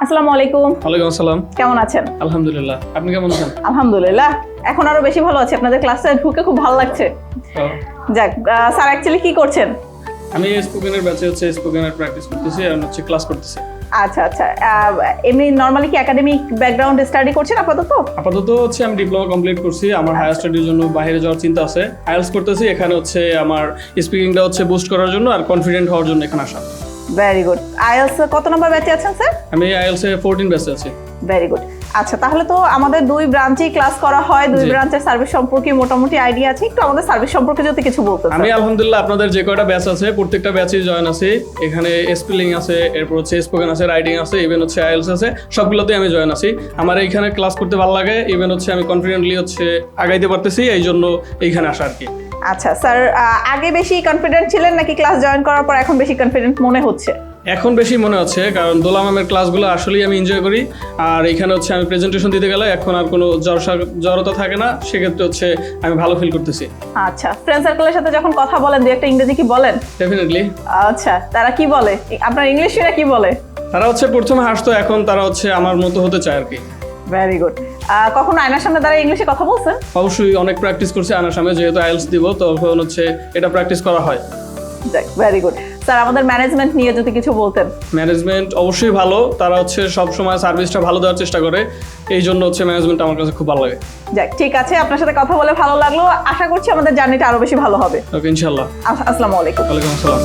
আসসালামু আলাইকুম। ওয়ালাইকুম আসসালাম। কেমন আছেন? আলহামদুলিল্লাহ, আপনি কেমন আছেন? আলহামদুলিল্লাহ, এখন আরো বেশি ভালো আছি। আপনাদের ক্লাসে ঢুকে খুব ভালো লাগছে। যাক, স্যার অ্যাকচুয়ালি কি করছেন? আমি স্পোকেনের ব্যাচে স্পোকেনের প্র্যাকটিস করতেছি আর ক্লাস করতেছি। আচ্ছা আচ্ছা, এমনি নরমালি কি একাডেমিক ব্যাকগ্রাউন্ড স্টাডি করছেন আপাতত? আপাতত আমি ডিপ্লোমা কমপ্লিট করছি। আমার হায়ার স্টাডির জন্য বাইরে যাওয়ার চিন্তা আছে। আইএলটিএস করতেছি। এখানে আমার স্পিকিংটা বুস্ট করার জন্য আর কনফিডেন্ট হওয়ার জন্য এখানে আসা। Very good. আইএলটিএস কত নম্বর ব্যাচে আছেন স্যার? আমি আইএলটিএস 14 ব্যাচে আছি। Very good. আচ্ছা, তাহলে তো আমাদের দুই ব্রাঞ্চেই ক্লাস করা হয়, দুই ব্রাঞ্চের সার্ভিস সম্পর্কে মোটামুটি আইডিয়া আছে। একটু আমাদের সার্ভিস সম্পর্কে যদি কিছু বলতে। আমি আলহামদুলিল্লাহ আপনাদের যে কয়টা ব্যাচ আছে প্রত্যেকটা ব্যাচে জয়েন আছি। এখানে স্পেলিং আছে, এরপর স্পোকেন আছে, রাইটিং আছে, ইভেন আইএলটিএস আছে, সবগুলোতে আমি জয়েন আছি। আমার এইখানে ক্লাস করতে ভালো লাগে, ইভেন আমি কনফিডেন্টলি আগাইতে পারতেছি, এই জন্য এইখানে আসা আর কি। আচ্ছা স্যার, আগে বেশি কনফিডেন্ট ছিলেন নাকি ক্লাস জয়েন করার পর এখন বেশি কনফিডেন্ট মনে হচ্ছে? এখন বেশি মনে হচ্ছে, কারণ দোলা ম্যামের ক্লাসগুলো আসলেই আমি এনজয় করি। আর এখানে আমি প্রেজেন্টেশন দিতে গেলে এখন আর কোনো জড়তা থাকে না, সেক্ষেত্রে আমি ভালো ফিল করতেছি। আচ্ছা, ফ্রেন্ড সার্কেলের সাথে যখন কথা বলেন দুই একটা ইংরেজি কি বলেন? ডেফিনেটলি। আচ্ছা, তারা কি বলে? আপনার ইংলিশরা কি বলে? তারা প্রথমে হাসতো, এখন তারা আমার মতো হতে চায় আর কি। Very good. কখনো আয়নার সামনে দাঁড়িয়ে ইংলিশে কথা বলছেন? অবশ্যই, অনেক প্র্যাকটিস করছি আয়নার সামনে, যেহেতু আইএলটিএস দিব তখন এটা প্র্যাকটিস করা হয়। Very good. স্যার, আমাদের ম্যানেজমেন্ট নিয়ে যদি কিছু বলতেন। ম্যানেজমেন্ট অবশ্যই ভালো, তারা সব সময় সার্ভিসটা ভালো দেওয়ার চেষ্টা করে, এই জন্য ম্যানেজমেন্ট আমার কাছে খুব ভালো লাগে। যাক, ঠিক আছে, আপনার সাথে কথা বলে ভালো লাগলো। আশা করছি আমাদের জার্নিটা আরো বেশি ভালো হবে। ওকে, ইনশাআল্লাহ। আসসালামু আলাইকুম। ওয়ালাইকুম আসসালাম।